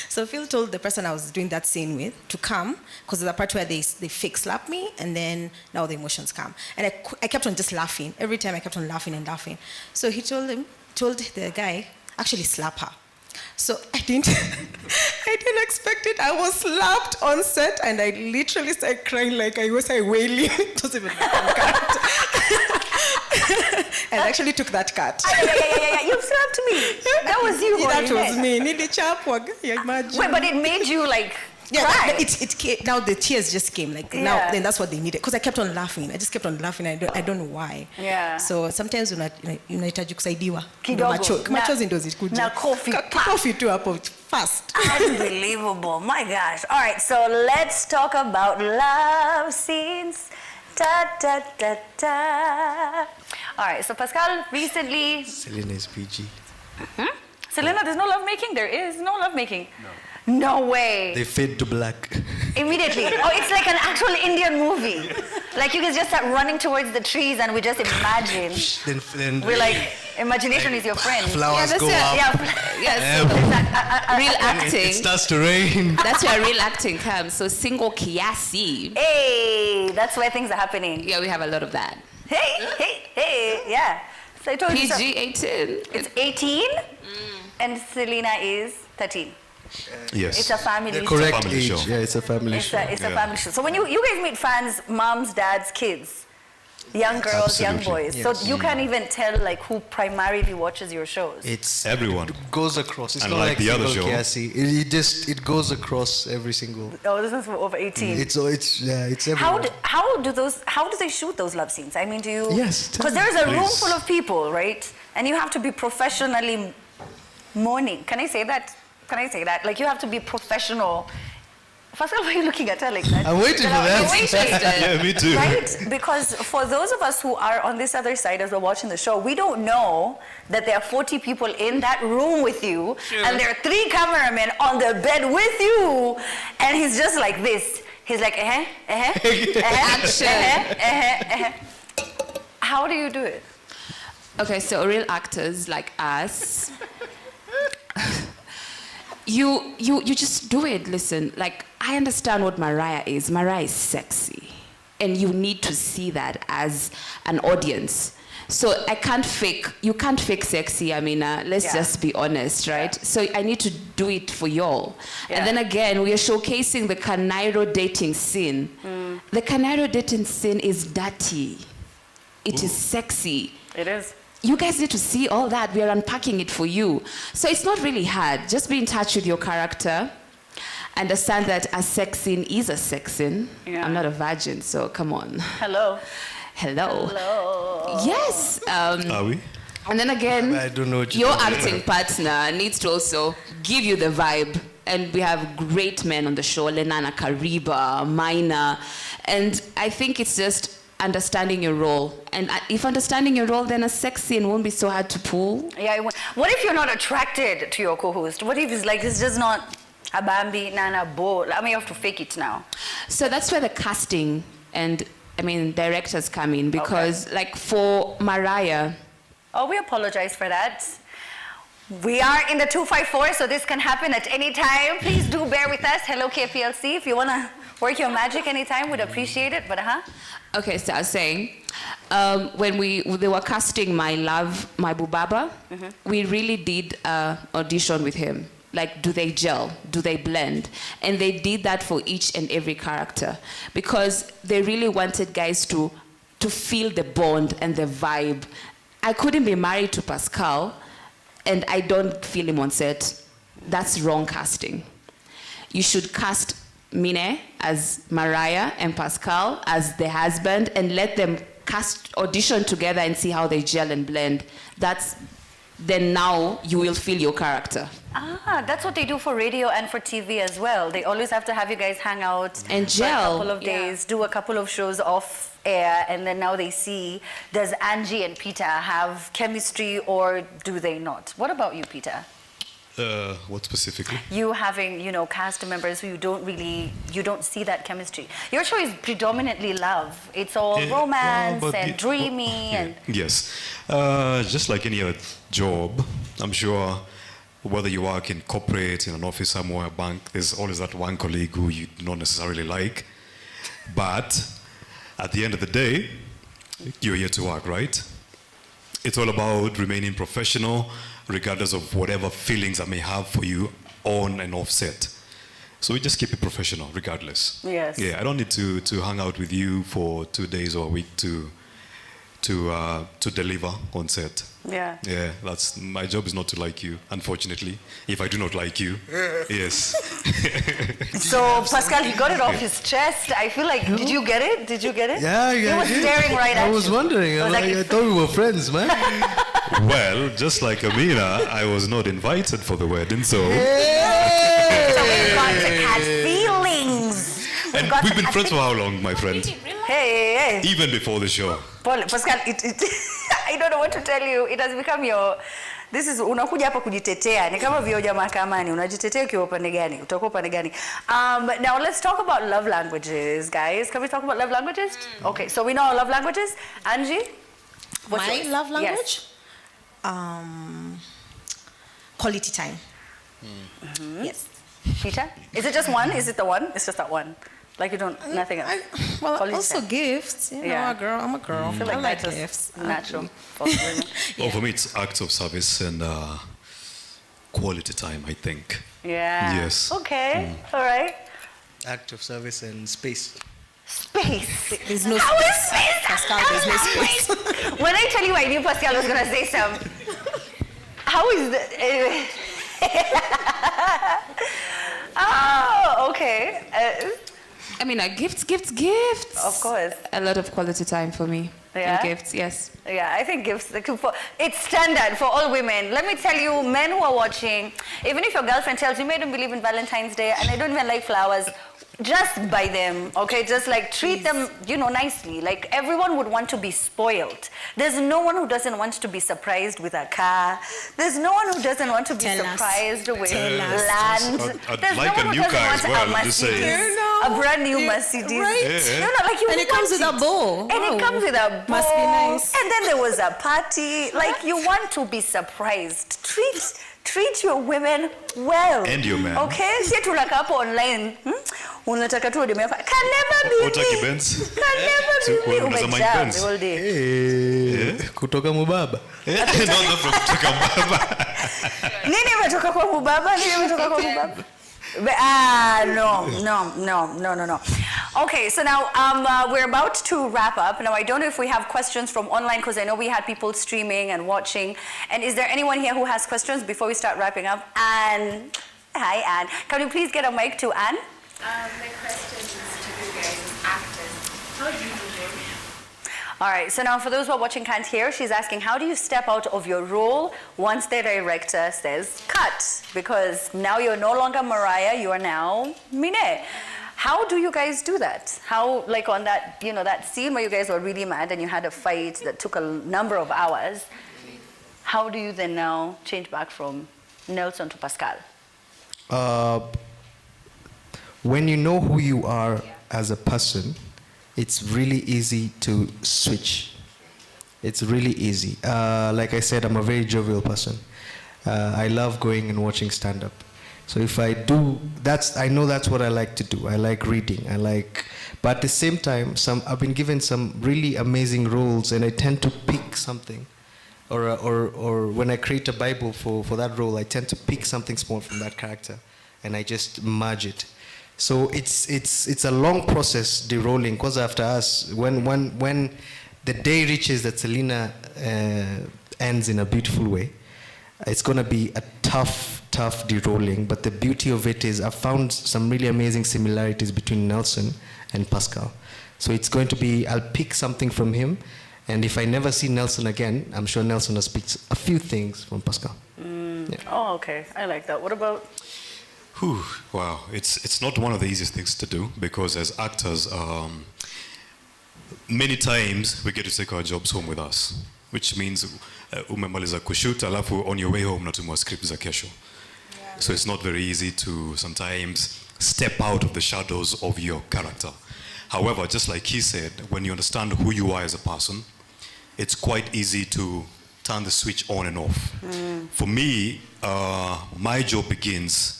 So Phil told the person I was doing that scene with to come, because there's a part where they fake slap me and then now the emotions come. And I kept on just laughing. Every time I kept on laughing and laughing. So he told the guy, actually slap her. So I didn't expect it. I was slapped on set and I literally started crying like I was wailing. It wasn't even like cut. And I actually took that cut. Yeah. You slapped me. That was you. That was me. Imagine. Wait, but it made you like cry. It came, now the tears just came now. Then that's what they needed, because I kept on laughing. I just kept on laughing. I don't know why. Yeah. So sometimes unahitaji kusaidiwa. Machozi ndo zikuja. Na coffee tu hapo fast. Unbelievable. My gosh. All right, so let's talk about love scenes. All right, so Pascal, recently... Selena is PG. Selena, there's no love making? There is no love making. No way. They fade to black. Immediately. Oh, it's like an actual Indian movie. Like you can just start running towards the trees and we just imagine. Then we're like, imagination is your friend. Flowers go up. Real acting. It starts to rain. That's where real acting comes. So single kiasi. Hey, that's where things are happening. Yeah, we have a lot of that. Hey, yeah. So I told you PG-18. It's 18 and Selena is 13. Yes. It's a family The correct family age. show. Yeah, it's a family show. It's a family show. So when you guys meet fans, moms, dads, kids, young girls, young Absolutely. boys, Yes. so you can't even tell like who primarily watches your shows. It's Everyone. It goes across. It's And not like like the other single show. Cassie. It goes across every single. Oh, this is for over 18. It's everywhere. How do they shoot those love scenes? I mean, do you? Yes, tell Because me. there's a room Please. full of people, right? And you have to be professionally mourning. Can I say that? Like you have to be professional. First of all, why are you looking at her like that? I'm waiting for that. Yeah, me too. Right? Because for those of us who are on this other side as we're watching the show, we don't know that there are 40 people in that room with you, and there are 3 cameramen on the bed with you, and he's just like this. He's like, action. How do you do it? Okay, so real actors like us, you just do it. Listen, like I understand what Mariah is. Mariah is sexy, and you need to see that as an audience. So you can't fake sexy. I mean, let's just be honest, right? Yeah. So I need to do it for y'all. Yeah. And then again, we are showcasing the Kanairo dating scene. The Kanairo dating scene is dirty. It is sexy. It is. You guys need to see all that. We are unpacking it for you. So it's not really hard. Just be in touch with your character. Understand that a sex scene is a sex scene. Yeah. I'm not a virgin, so come on. Hello. Hello. Hello. Yes. Are we? And then again, I don't know what your acting partner needs to also give you the vibe. And we have great men on the show, Lenana Kariba, Maina. And I think it's just understanding your role. And if understanding your role, then a sex scene won't be so hard to pull. Yeah. What if you're not attracted to your co-host? What if it's like, it's just not a Bambi, Nana, Bo? I mean, you have to fake it now. So that's where the casting and, directors come in. Because, like, for Mariah... Oh, we apologize for that. We are in the 254, so this can happen at any time. Please do bear with us. Hello, KPLC. If you want to work your magic anytime, we'd appreciate it. But Okay, so I was saying, when they were casting My Love, My Bubaba, we really did an audition with him. Like, do they gel? Do they blend? And they did that for each and every character because they really wanted guys to feel the bond and the vibe. I couldn't be married to Pascal and I don't feel him on set. That's wrong casting. You should cast Mine as Mariah and Pascal as the husband and let them audition together and see how they gel and blend. Then now you will feel your character. That's what they do for radio and for TV as well. They always have to have you guys hang out and gel for a couple of days, do a couple of shows off air, and then now they see, does Angie and Peter have chemistry or do they not? What about you, Peter? What specifically? You having, cast members who you don't see that chemistry. Your show is predominantly love. It's all romance and dreamy. Yes. Just like any other job, I'm sure whether you work in corporate, in an office somewhere, a bank, there's always that one colleague who you don't necessarily like. But at the end of the day, you're here to work, right? It's all about remaining professional, regardless of whatever feelings I may have for you on and off set. So we just keep it professional, regardless. Yes. Yeah, I don't need to hang out with you for 2 days or a week to deliver on set. Yeah. Yeah, that's my job is not to like you, unfortunately. If I do not like you, yes. So Pascal, he got it off his chest. I feel like, did you get it? Yeah, He was staring right at you. I was wondering. I thought we were friends, man. Well, just like Amina, I was not invited for the wedding, so... So we've got to catch feelings. And we've been friends for how long, my friend? Hey. Even before the show. Pascal, I don't know what to tell you. It has become this is unakuja hapa kujitetea. Ni kama vioja mahakamani. Unajitetea ukiwa upande gani? Utakuwa upande gani? Now let's talk about love languages, guys. Can we talk about love languages? Okay, so we know our love languages. Angie? What's My yours? love language? Yes. Quality time. Yes. Peter? Is it just one? Is it the one? It's just that one. Like you don't, nothing else. Quality Also time. gifts. I'm a girl. I feel like like that's gifts. natural for women. Well, for me, it's acts of service and quality time, I think. Yeah. Yes. Okay. All right. Act of service and space. Space. There's no How is space. space? Pascal, there's no space. When I tell you I knew Pascal was going to say some. How is the... Oh, okay. Gifts. Of course. A lot of quality time for me. Yeah? And gifts, yes. Yeah, I think gifts, it's standard for all women. Let me tell you, men who are watching, even if your girlfriend tells you, I don't believe in Valentine's Day and I don't even like flowers, just buy them, okay? Just like treat them, nicely. Like everyone would want to be spoiled. There's no one who doesn't want to be surprised with a car. There's no one who doesn't want to be surprised with land. I'd like a new car as well, just say. A brand new Mercedes. Right? Yeah. And it comes with a bow. And it comes with a bow. Must be nice. And then there was a party. Like you want to be surprised. Treat your women well. And your man. Okay? Si tunaka hapo online. Unataka tu demu yako. Can never be Utaki me. Benz? Can never be me. Umejaa the whole day. Kutoka Mubaba. No, from kutoka Mubaba. Nini imetoka kwa Mubaba? No. Okay, so now we're about to wrap up. Now, I don't know if we have questions from online, because I know we had people streaming and watching. And is there anyone here who has questions before we start wrapping up? Anne. Hi, Anne. Can you please get a mic to Anne? My question is to you guys as actors. How do you do it? All right, so now for those who are watching can't hear, she's asking, how do you step out of your role once the director says cut? Because now you're no longer Mariah, you are now Mine. How do you guys do that? How, like on that, you know, that scene where you guys were really mad and you had a fight that took a number of hours, how do you then now change back from Nelson to Pascal? When you know who you are as a person, it's really easy to switch. It's really easy. Like I said, I'm a very jovial person. I love going and watching stand-up. So if I do, I know that's what I like to do. I like reading. But at the same time, I've been given some really amazing roles, and I tend to pick something. Or when I create a Bible for that role, I tend to pick something small from that character, and I just merge it. So it's a long process, derolling, because after us, when the day reaches that Selena ends in a beautiful way, it's going to be a tough derolling. But the beauty of it is I've found some really amazing similarities between Nelson and Pascal. So it's going to be, I'll pick something from him, and if I never see Nelson again, I'm sure Nelson will speak a few things from Pascal. Yeah. Oh, okay. I like that. What about... Whew, wow, it's not one of the easiest things to do, because as actors, many times we get to take our jobs home with us, which means umemaliza kushoot alafu on your way home natumwa script za kesho. So it's not very easy to sometimes step out of the shadows of your character. However, just like he said, when you understand who you are as a person, it's quite easy to turn the switch on and off. For me, my job begins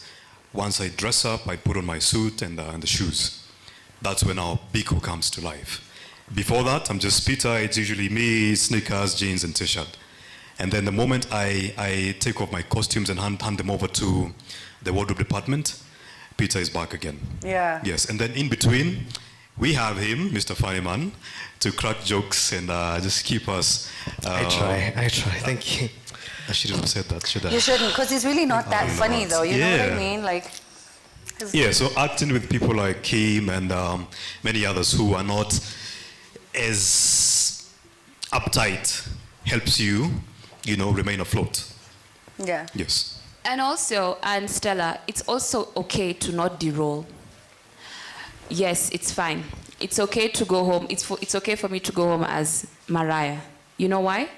once I dress up, I put on my suit and the shoes. That's when our Biko comes to life. Before that, I'm just Peter. It's usually me, sneakers, jeans, and t-shirt. And then the moment I take off my costumes and hand them over to the wardrobe department, Peter is back again. Yeah. Yes, and then in between, we have him, Mr. Funnyman, to crack jokes and just keep us... I try. Thank you. I shouldn't have said that, should I? You shouldn't, because he's really not that funny, though. You know what I mean? Like... Yeah, so acting with people like Kim and many others who are not as uptight helps you, remain afloat. Yeah. Yes. And also, and Stella, it's also okay to not derole. Yes, it's fine. It's okay to go home. It's okay for me to go home as Mariah. You know why?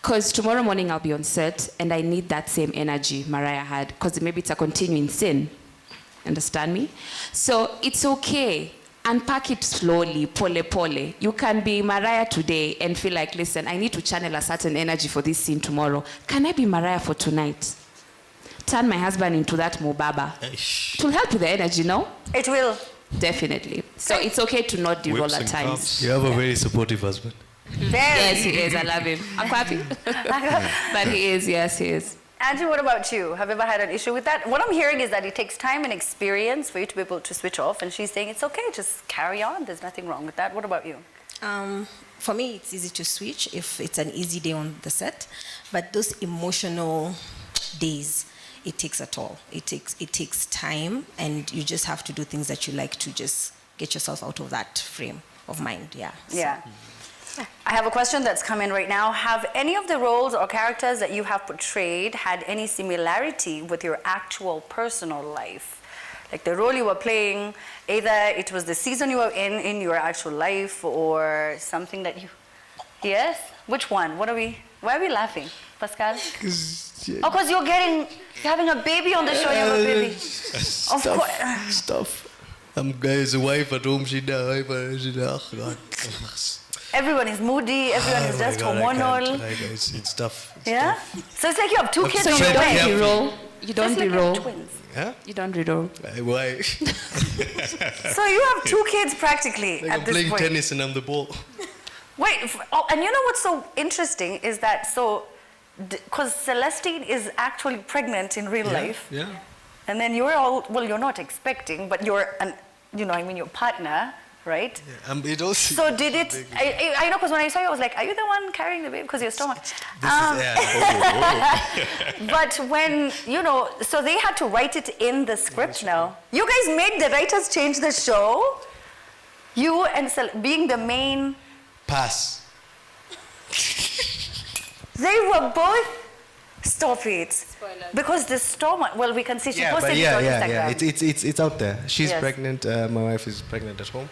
Because tomorrow morning I'll be on set and I need that same energy Mariah had, because maybe it's a continuing sin. Understand me? So it's okay. Unpack it slowly, pole. You can be Mariah today and feel like, listen, I need to channel a certain energy for this scene tomorrow. Can I be Mariah for tonight? Turn my husband into that Mubaba. It will help with the energy, no? It will. Definitely. So it's okay to not derole at times. You have a very supportive husband. Yes, he is. I love him. I'm happy. But he is, yes, he is. Andrew, what about you? Have you ever had an issue with that? What I'm hearing is that it takes time and experience for you to be able to switch off, and she's saying it's okay, just carry on. There's nothing wrong with that. What about you? For me, it's easy to switch if it's an easy day on the set, but those emotional days, it takes a toll. It takes time, and you just have to do things that you like to just get yourself out of that frame of mind. Yeah. Yeah. I have a question that's come in right now. Have any of the roles or characters that you have portrayed had any similarity with your actual personal life? Like the role you were playing, either it was the season you were in your actual life, or something that you... Yes? Which one? Why are we laughing, Pascal? Because you're having a baby on the show, you have a baby. Of course. Stuff. There's a wife at home, oh God. Everyone is moody, everyone is just hormonal. It's tough. Yeah? So it's like you have two kids So on you the don't way. derole? You don't It's like you have derole? twins. Yeah? You don't derole? Why? So you have two kids practically Like at I'm this playing point. tennis and I'm the ball. Wait, and you know what's so interesting is that because Celestine is actually pregnant in real life. Yeah. And then you're not expecting, but your partner right? Yeah, it also. So did it? I know, because when I saw you, I was like, "Are you the one carrying the baby?" Because your stomach. But when so they had to write it in the script. Now you guys made the writers change the show. You and being the main. Pass. They were both. Stop it. Spoilers. Because the stomach. Well, we can see she posted it on Instagram. It's out there. She's Yes. pregnant. My wife is pregnant at home.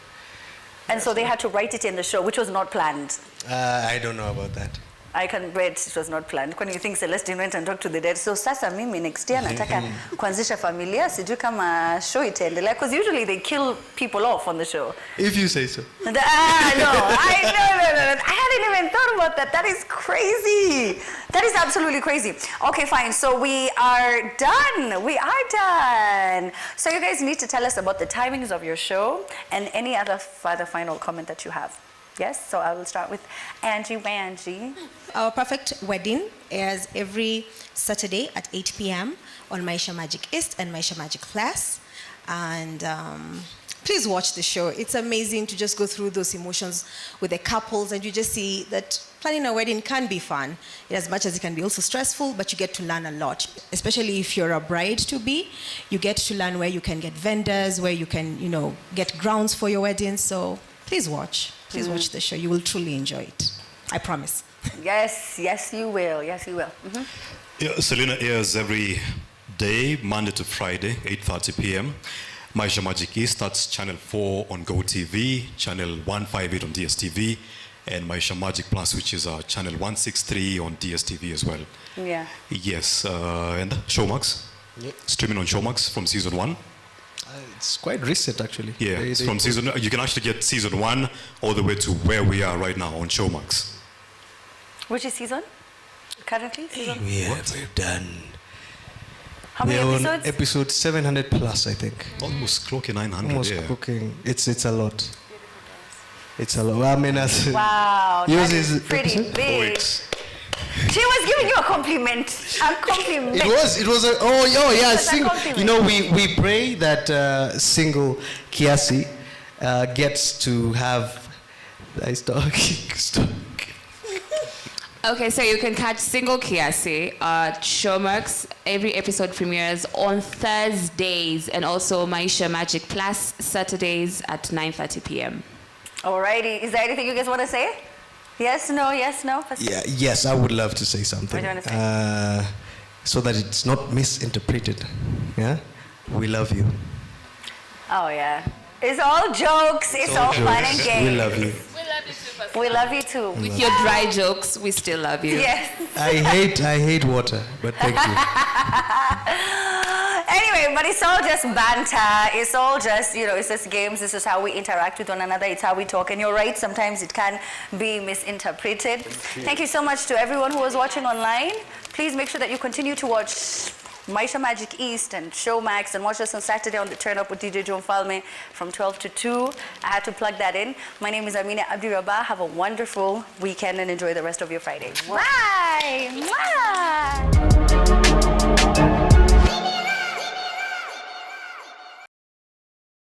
And so they had to write it in the show, which was not planned. I don't know about that. I can bet it was not planned. When you think Celestine went and talked to the dead. So sasa mimi next year nataka kuanzisha familia, sijui kama show itaendelea. Because usually they kill people off on the show. If you say so. No. I hadn't even thought about that. That is crazy. That is absolutely crazy. Okay, fine. So we are done. We are done. So you guys need to tell us about the timings of your show and any other further final comment that you have. Yes, so I will start with Angie Wangie. Our Perfect Wedding airs every Saturday at 8 p.m. on Maisha Magic East and Maisha Magic Plus. And please watch the show. It's amazing to just go through those emotions with the couples, and you just see that planning a wedding can be fun, as much as it can be also stressful, but you get to learn a lot. Especially if you're a bride-to-be, you get to learn where you can get vendors, where you can, get grounds for your wedding. So please watch. Please watch the show. You will truly enjoy it. I promise. Yes, you will. Yes, you will. Mm-hmm. Yeah, Selena airs every day, Monday to Friday, 8:30 p.m. Maisha Magic East, that's channel 4 on GoTV, channel 158 on DSTV, and Maisha Magic Plus, which is channel 163 on DSTV as well. Yeah. Yes, and Showmax, streaming on Showmax from season 1. It's quite recent, actually. Yeah, it's from season. You can actually get season 1 all the way to where we are right now on Showmax. Which is season? Currently? Season? We're done. How many We're on episodes? episode 700 plus, I think. Almost clocking 900. Almost yeah. cooking. It's a lot. It's a lot. Well, I mean, Wow, yours that is is pretty episode? big. 4 weeks. She was giving you a compliment. A compliment. It was yeah, was a single. compliment. We pray that single Kiasi gets to have. Stop. Okay, so you can catch Single Kiasi at Showmax. Every episode premieres on Thursdays, and also Maisha Magic Plus Saturdays at 9:30 p.m. Alrighty. Is there anything you guys want to say? Yes, no, yes, no? Yeah, yes, I would love to say something. What do you want to say? So that it's not misinterpreted. Yeah? We love you. Oh, yeah. It's all jokes. It's all fun and games. We love you. We love you too. With your dry jokes, we still love you. Yes. I hate water, but thank you. Anyway, but it's all just banter. It's all just, it's just games. This is how we interact with one another. It's how we talk. And you're right, sometimes it can be misinterpreted. Thank you so much to everyone who was watching online. Please make sure that you continue to watch Maisha Magic East and Showmax, and watch us on Saturday on the Turn Up with DJ John Falme from 12 to 2. I had to plug that in. My name is Amina Abdirabah. Have a wonderful weekend and enjoy the rest of your Friday. Bye. Bye.